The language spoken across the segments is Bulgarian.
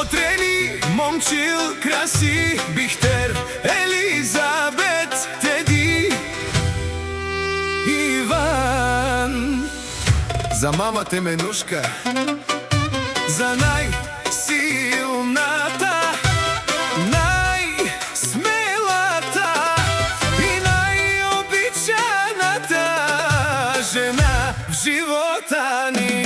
Отрени, Момчил, Краси, Бихтер, Елизабет, Теди, Иван. За мама Теменушка, за най-силната, най-смелата и най-обичаната жена в живота ни.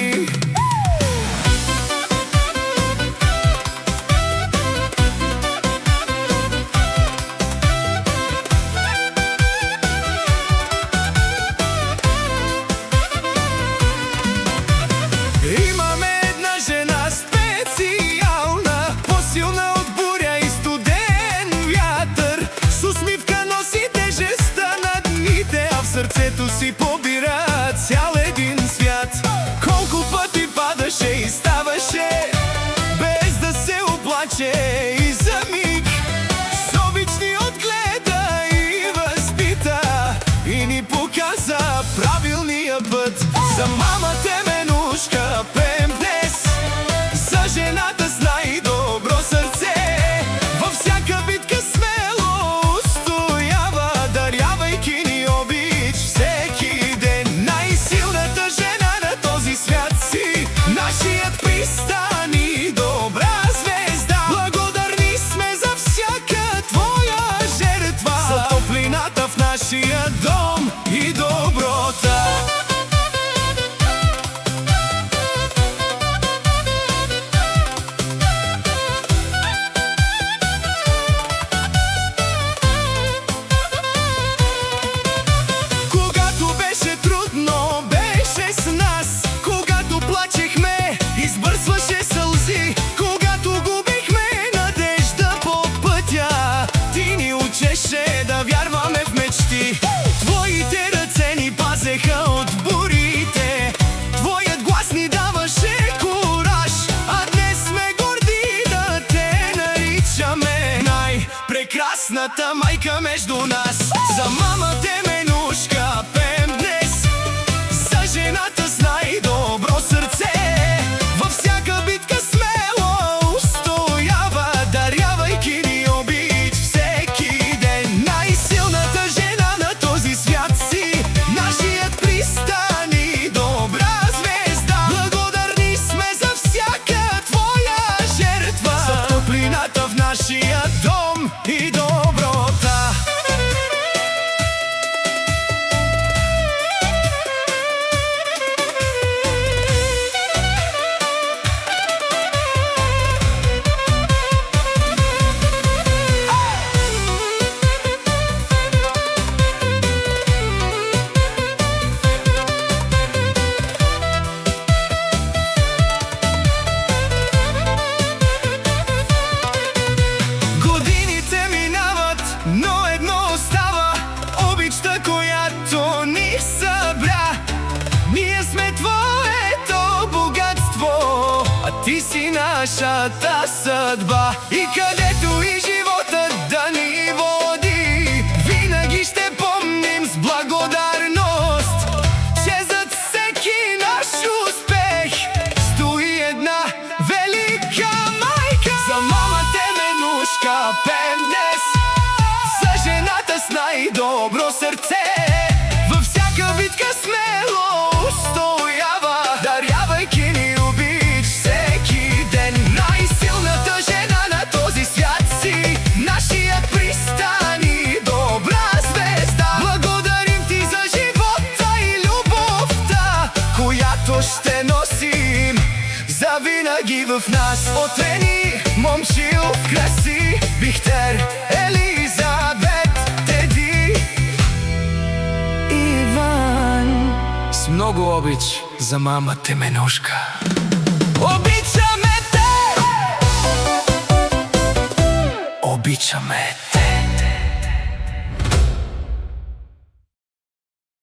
Имаме една жена специална, по-силна от буря и студен вятър. С усмивка носи тежестта на дните, а в сърцето си побира цял един свят. Колко пъти падаше и ставаше, без да се оплаче и за миг. С обич ни отгледа и възпита и ни показа правилния път. За мама Теменушка пеем днес, за жената с най-добро сърце. Във всяка битка смело устоява, дарявайки ни обич всеки ден. Най-силната жена на този свят си, нашият пристан и добра звезда. Благодарни сме за всяка твоя жертва, за топлината в нашия дом и доброта. Да вярваме в мечти. Твоите ръце ни пазеха от бурите, твоят глас ни даваше кураж, а днес сме горди да те наричаме най-прекрасната майка между нас. За мама Теменушка пеем днес, за жената с най-добро сърце. Във всяка битка смело устоява, дарявайки ни обич всеки ден. Най-силната жена на този свят си, нашият пристан и добра звезда. Благодарни сме за всяка твоя жертва, за топлината в нашия дом и доброта. Но едно остава, обичта, която ни събра. Ние сме твоето богатство, а ти си нашата съдба. И където и животът да ни води, винаги ще помним с благодарност, че зад всеки наш успех стои една велика майка. За мама Теменушка пеем днес, жената с най-добро сърце. Във всяка битка смело устоява, дарявайки ни обич всеки ден. Най-силната жена на този свят си, нашият пристан и добра звезда. Благодарим ти за живота и любовта, която ще носим завинаги в нас. Отрени, Момчил, Краси, Бихтер, Елизабет, Теди, Иван. С много обич за мама Теменушка. Обичаме те! Обичаме те!